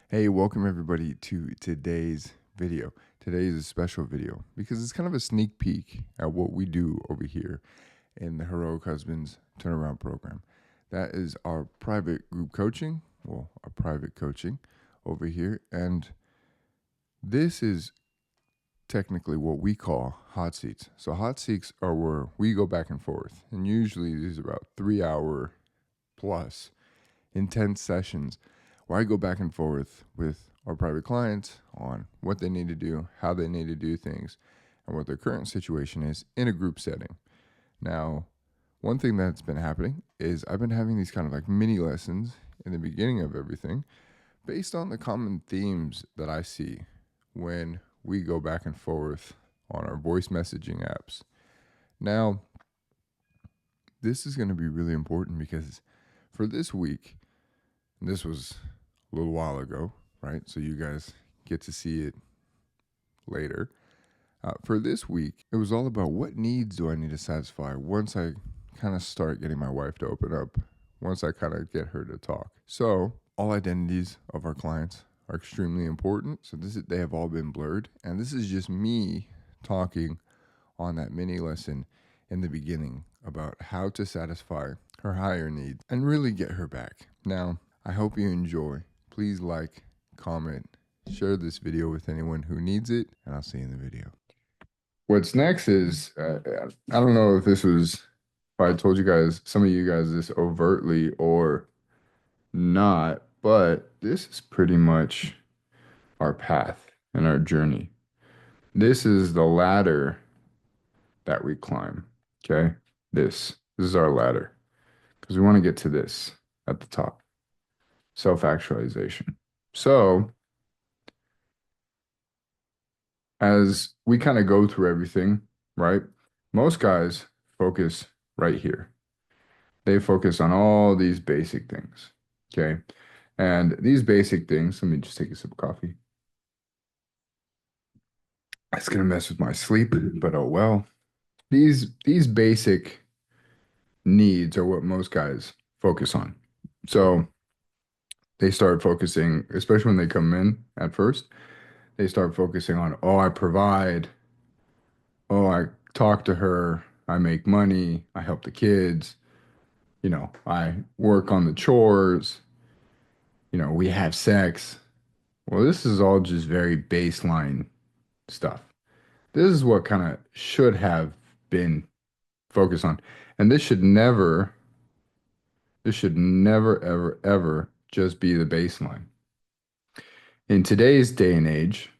Hey, welcome everybody to today's video. Today is a special video because it's kind of a sneak peek at what we do over here in the Heroic Husbands Turnaround Program. That is our private group coaching, well, our private coaching over here. And this is technically what we call hot seats. So, hot seats are where we go back and forth. And usually these are about 3 hour plus intense sessions where I go back and forth with our private clients on what they need to do, how they need to do things, and what their current situation is in a group setting. Now, one thing that's been happening is I've been having these kind of like mini lessons in the beginning of everything based on the common themes that I see when we go back and forth on our voice messaging apps. Now, this is going to be really important because for this week, and this was a little while ago, right? So you guys get to see it later. For this week, it was all about what needs do I need to satisfy once I kind of start getting my wife to open up, once I kind of get her to talk. So all identities of our clients are extremely important. So they have all been blurred. And this is just me talking on that mini lesson in the beginning about how to satisfy her higher needs and really get her back. Now, I hope you enjoy. Please like, comment, share this video with anyone who needs it, and I'll see you in the video. What's next is, I don't know if I told you guys, some of you guys this overtly or not, but this is pretty much our path and our journey. This is the ladder that we climb, okay? This is our ladder because we want to get to this at the top, self-actualization. So as we kind of go through everything, right? Most guys focus right here. They focus on all these basic things, okay? And these basic things, let me just take a sip of coffee. It's gonna mess with my sleep, but oh well. These basic needs are what most guys focus on. So they start focusing, especially when they come in at first, they start focusing on, oh, I provide, oh, I talk to her, I make money, I help the kids, I work on the chores, we have sex. Well, this is all just very baseline stuff. This is what kind of should have been focused on. And this should never, ever, ever just be the baseline. In today's day and age,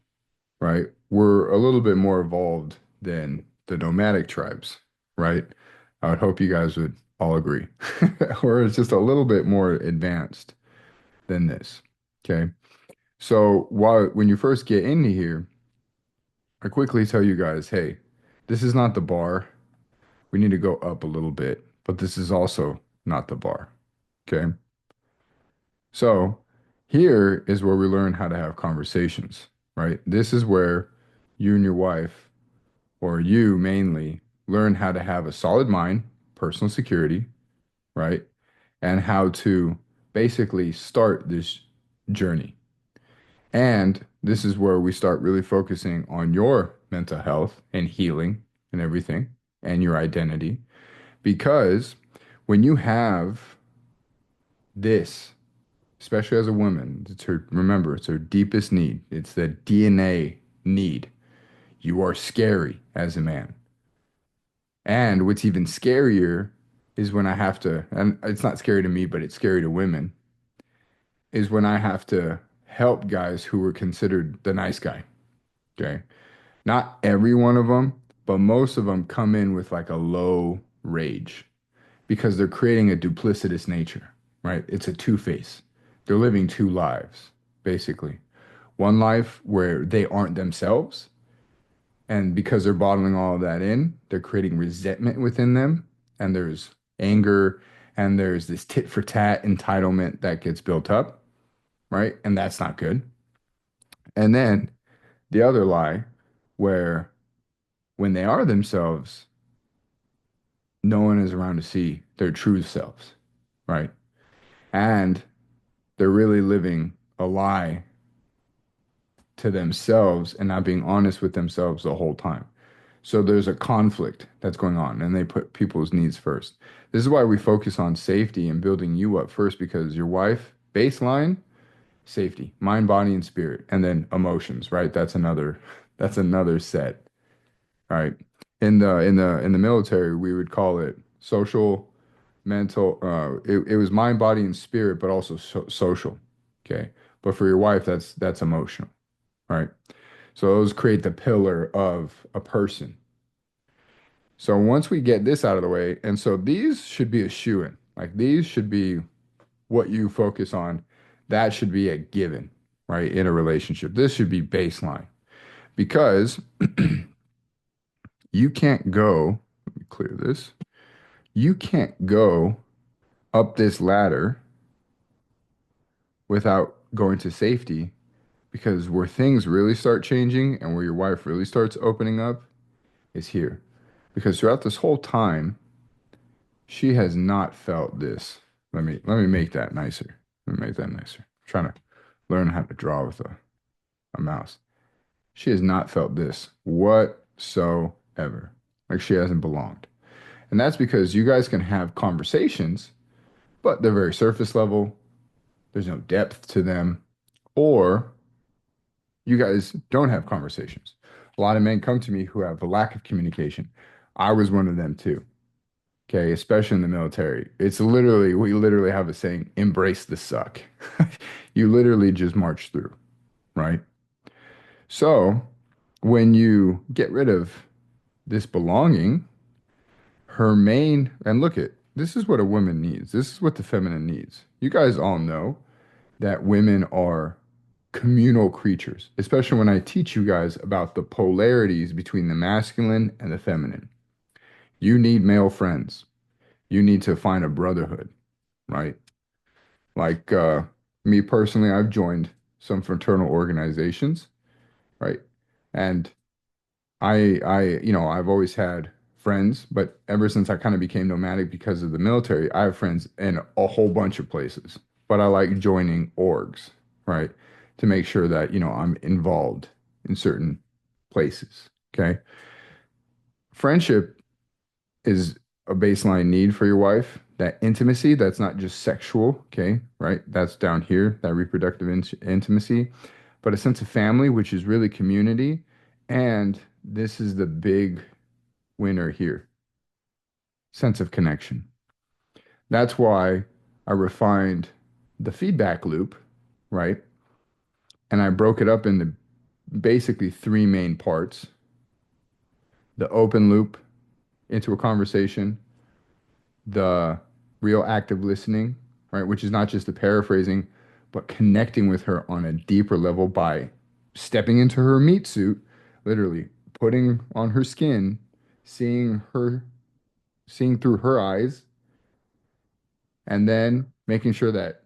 right, we're a little bit more evolved than the nomadic tribes, right? I would hope you guys would all agree. Or it's just a little bit more advanced than this. Okay. So when you first get into here, I quickly tell you guys, hey, this is not the bar. We need to go up a little bit, but this is also not the bar. Okay. So here is where we learn how to have conversations, right? This is where you and your wife, or you mainly, learn how to have a solid mind, personal security, right? And how to basically start this journey. And this is where we start really focusing on your mental health and healing and everything and your identity. Because when you have this, especially as a woman, remember, it's her deepest need. It's the DNA need. You are scary as a man. And what's even scarier is when I have to, and it's not scary to me, but it's scary to women, is when I have to help guys who were considered the nice guy. Okay. Not every one of them, but most of them come in with like a low rage because they're creating a duplicitous nature, right? It's a two-face. They're living two lives, basically. One life where they aren't themselves, and because they're bottling all of that in, they're creating resentment within them, and there's anger, and there's this tit for tat entitlement that gets built up, right? And that's not good. And then the other lie, where when they are themselves, no one is around to see their true selves, right? And they're really living a lie to themselves and not being honest with themselves the whole time. So there's a conflict that's going on, and they put people's needs first. This is why we focus on safety and building you up first, because your wife, baseline, safety, mind, body, and spirit, and then emotions, right? That's another set, right? In the military, we would call it social, mental, it was mind, body, and spirit, but also social. Okay. But for your wife, that's emotional, right? So those create the pillar of a person. So once we get this out of the way, and so these should be a shoe-in. Like these should be what you focus on. That should be a given, right? In a relationship. This should be baseline because you can't go, let me clear this. You can't go up this ladder without going to safety, because where things really start changing and where your wife really starts opening up is here. Because throughout this whole time, she has not felt this. Let me make that nicer. Let me make that nicer. I'm trying to learn how to draw with a mouse. She has not felt this whatsoever. Like she hasn't belonged. And that's because you guys can have conversations, but they're very surface level. There's no depth to them. Or you guys don't have conversations. A lot of men come to me who have a lack of communication. I was one of them too. Okay, especially in the military. We literally have a saying, embrace the suck. You literally just march through, right? So when you get rid of this belonging, and look at, this is what a woman needs. This is what the feminine needs. You guys all know that women are communal creatures, especially when I teach you guys about the polarities between the masculine and the feminine. You need male friends. You need to find a brotherhood, right? Like me personally, I've joined some fraternal organizations, right? And I've always had friends, but ever since I kind of became nomadic because of the military, I have friends in a whole bunch of places. But I like joining orgs, right? To make sure that, I'm involved in certain places. Okay. Friendship is a baseline need for your wife. That intimacy, that's not just sexual, okay, right? That's down here, that reproductive intimacy, but a sense of family, which is really community. And this is the big winner here, sense of connection. That's why I refined the feedback loop, right? And I broke it up into basically three main parts: the open loop into a conversation, the real active listening, right? Which is not just the paraphrasing, but connecting with her on a deeper level by stepping into her meat suit, literally putting on her skin, seeing her, seeing through her eyes, and then making sure that,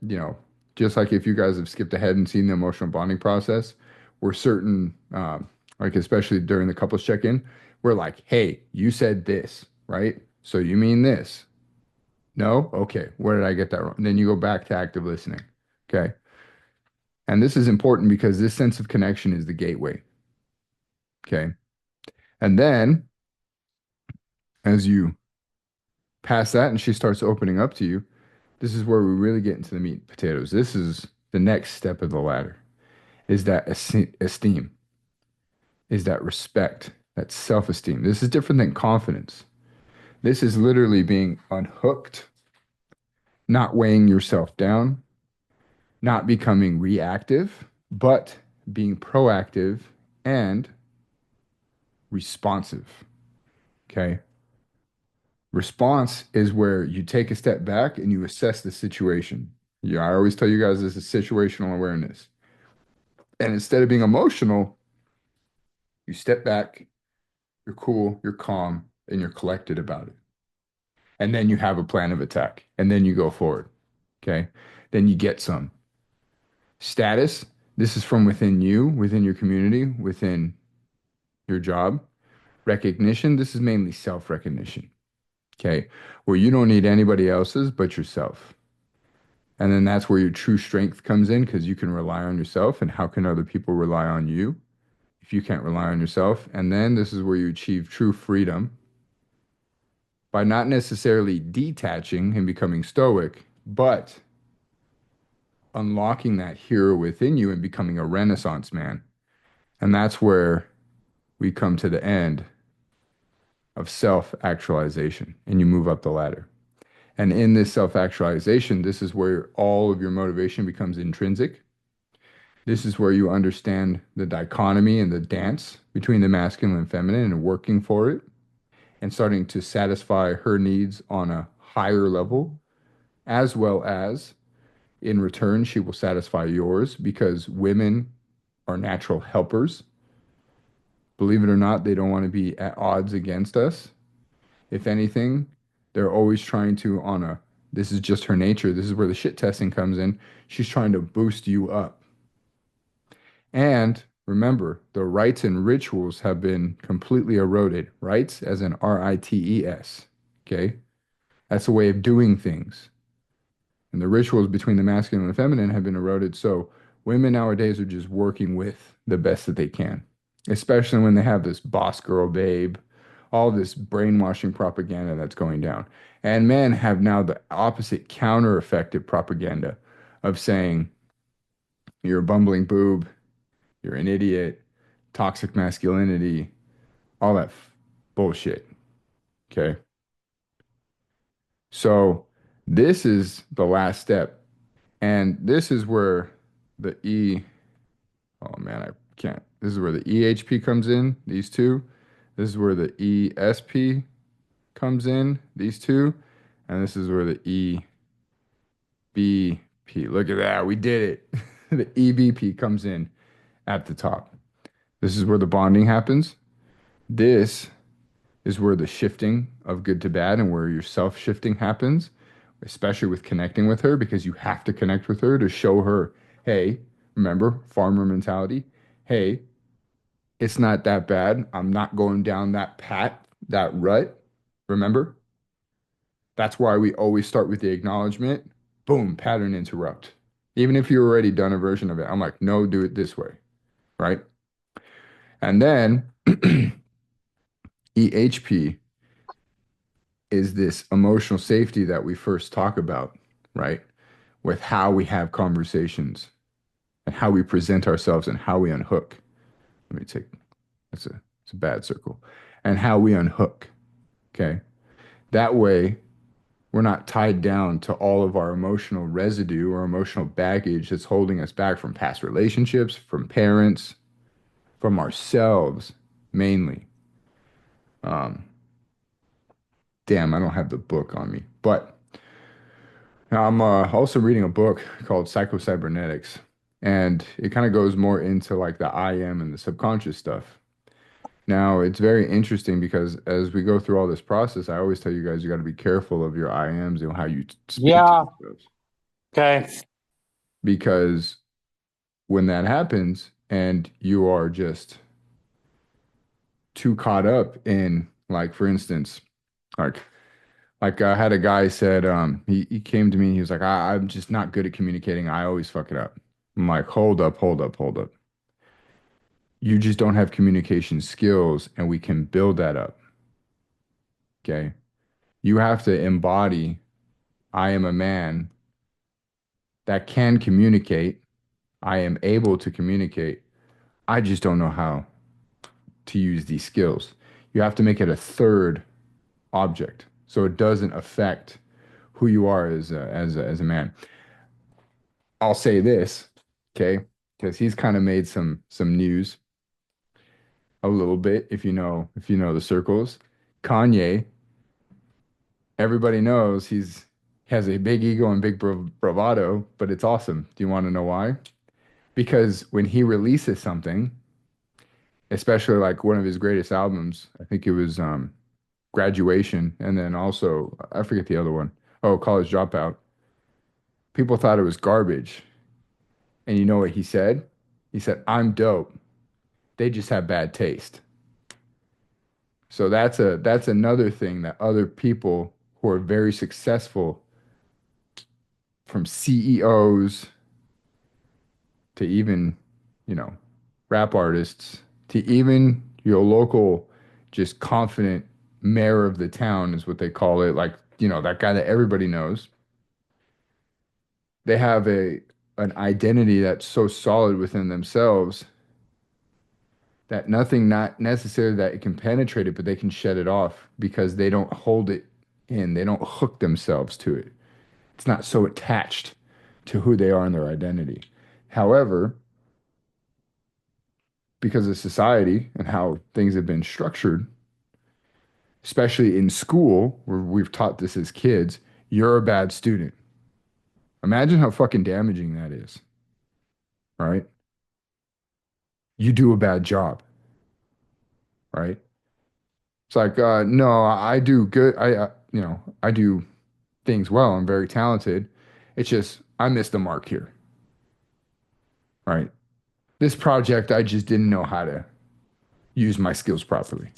just like if you guys have skipped ahead and seen the emotional bonding process, we're certain, like especially during the couples check-in, we're like, hey, you said this, right? So you mean this. No? Okay. Where did I get that wrong? And then you go back to active listening. Okay. And this is important because this sense of connection is the gateway. Okay. And then as you pass that and she starts opening up to you, this is where we really get into the meat and potatoes. This is the next step of the ladder, is that esteem, is that respect, that self-esteem. This is different than confidence. This is literally being unhooked, not weighing yourself down, not becoming reactive, but being proactive and responsive. Okay. Response is where you take a step back and you assess the situation. Yeah, I always tell you guys this is situational awareness. And instead of being emotional, you step back, you're cool, you're calm, and you're collected about it. And then you have a plan of attack. And then you go forward. Okay. Then you get some status. This is from within you, within your community, within your job. Recognition, this is mainly self-recognition, okay? Where you don't need anybody else's but yourself. And then that's where your true strength comes in because you can rely on yourself. And how can other people rely on you if you can't rely on yourself? And then this is where you achieve true freedom by not necessarily detaching and becoming stoic, but unlocking that hero within you and becoming a Renaissance man. And that's where we come to the end of self-actualization and you move up the ladder. And in this self-actualization, this is where all of your motivation becomes intrinsic. This is where you understand the dichotomy and the dance between the masculine and feminine and working for it and starting to satisfy her needs on a higher level, as well as in return, she will satisfy yours because women are natural helpers. Believe it or not, they don't want to be at odds against us. If anything, they're always trying to, this is just her nature. This is where the shit testing comes in. She's trying to boost you up. And remember, the rites and rituals have been completely eroded. Rites, as in rites. Okay? That's a way of doing things. And the rituals between the masculine and the feminine have been eroded. So women nowadays are just working with the best that they can, especially when they have this boss girl babe, all this brainwashing propaganda that's going down. And men have now the opposite counter effective propaganda of saying, you're a bumbling boob, you're an idiot, toxic masculinity, all that bullshit. Okay. So this is the last step. And this is where the oh man, I can't. This is where the EHP comes in, these two. This is where the ESP comes in, these two. And this is where the EBP, look at that, we did it. The EBP comes in at the top. This is where the bonding happens. This is where the shifting of good to bad and where your self shifting happens, especially with connecting with her, because you have to connect with her to show her, hey, remember, farmer mentality. Hey, it's not that bad. I'm not going down that rut. Remember? That's why we always start with the acknowledgement. Boom, pattern interrupt. Even if you already done a version of it, I'm like, no, do it this way, right? And then EHP is this emotional safety that we first talk about, right? With how we have conversations and how we present ourselves and how we unhook. Let me take it's a bad circle. And how we unhook. Okay. That way we're not tied down to all of our emotional residue or emotional baggage that's holding us back from past relationships, from parents, from ourselves mainly. Um, damn, I don't have the book on me. But now I'm also reading a book called Psycho-Cybernetics, and it kind of goes more into like the I am and the subconscious stuff. Now, it's very interesting because as we go through all this process, I always tell you guys you got to be careful of your I ams and how you speak to Yeah. yourselves. Okay. Because when that happens and you are just too caught up in, like, for instance, like, like I had a guy said, he came to me, he was like, I'm just not good at communicating. I always fuck it up. I'm like, hold up, hold up, hold up. You just don't have communication skills, and we can build that up. Okay. You have to embody, I am a man that can communicate. I am able to communicate. I just don't know how to use these skills. You have to make it a third object so it doesn't affect who you are as a man. I'll say this, okay? Because he's kind of made some news a little bit if you know the circles. Kanye, everybody knows he has a big ego and big bravado, but it's awesome. Do you want to know why? Because when he releases something, especially like one of his greatest albums, I think it was Graduation, and then also I forget the other one. Oh, College Dropout. People thought it was garbage. And you know what he said? He said, "I'm dope. They just have bad taste." So that's another thing that other people who are very successful from CEOs to even, you know, rap artists to even your local, just confident mayor of the town is what they call it. Like, that guy that everybody knows. They have an identity that's so solid within themselves that nothing not necessarily that it can penetrate it, but they can shed it off because they don't hold it in. They don't hook themselves to it. It's not so attached to who they are and their identity. However, because of society and how things have been structured, especially in school, where we've taught this as kids, you're a bad student. Imagine how fucking damaging that is, right? You do a bad job, right? It's like, no, I do good. I do things well. I'm very talented. It's just, I missed the mark here, right? This project, I just didn't know how to use my skills properly.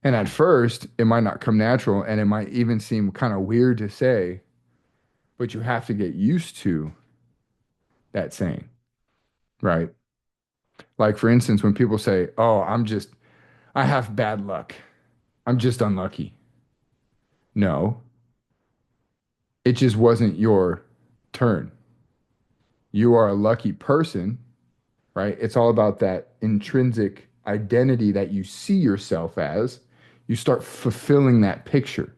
And at first, it might not come natural and it might even seem kind of weird to say, but you have to get used to that saying, right? Like, for instance, when people say, oh, I have bad luck. I'm just unlucky. No, it just wasn't your turn. You are a lucky person, right? It's all about that intrinsic identity that you see yourself as. You start fulfilling that picture.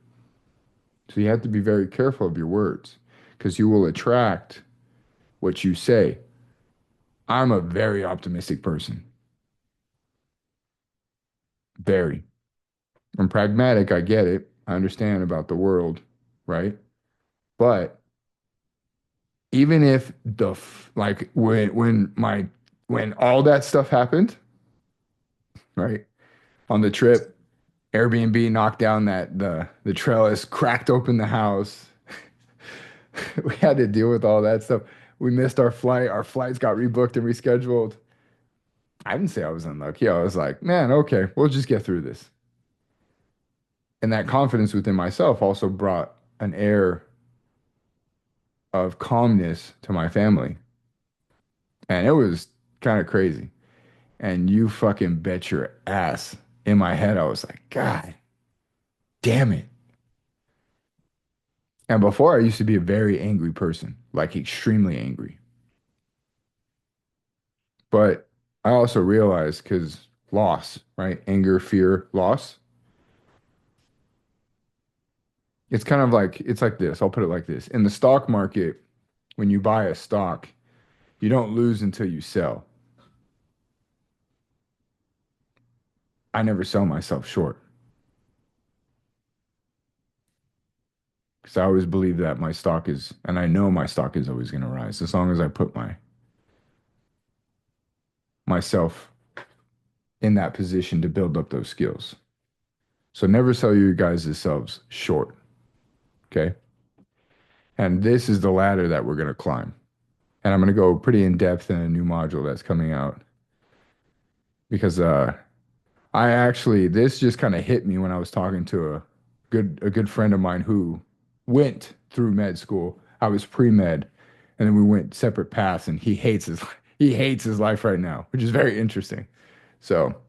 So you have to be very careful of your words because you will attract what you say. I'm a very optimistic person. Very. I'm pragmatic. I get it. I understand about the world, right? But even if like when all that stuff happened, right? On the trip, Airbnb knocked down the trellis, cracked open the house. We had to deal with all that stuff. We missed our flight. Our flights got rebooked and rescheduled. I didn't say I was unlucky. I was like, man, okay, we'll just get through this. And that confidence within myself also brought an air of calmness to my family. And it was kind of crazy. And you fucking bet your ass. In my head, I was like, God damn it. And before, I used to be a very angry person, like extremely angry. But I also realized because loss, right? Anger, fear, loss. It's like this. I'll put it like this. In the stock market, when you buy a stock, you don't lose until you sell. I never sell myself short because I always believe that my stock is, and I know my stock is always going to rise as long as I put myself in that position to build up those skills. So never sell your guys' selves short. Okay. And this is the ladder that we're going to climb. And I'm going to go pretty in depth in a new module that's coming out because this just kind of hit me when I was talking to a good friend of mine who went through med school. I was pre-med and then we went separate paths and he hates his life right now, which is very interesting. So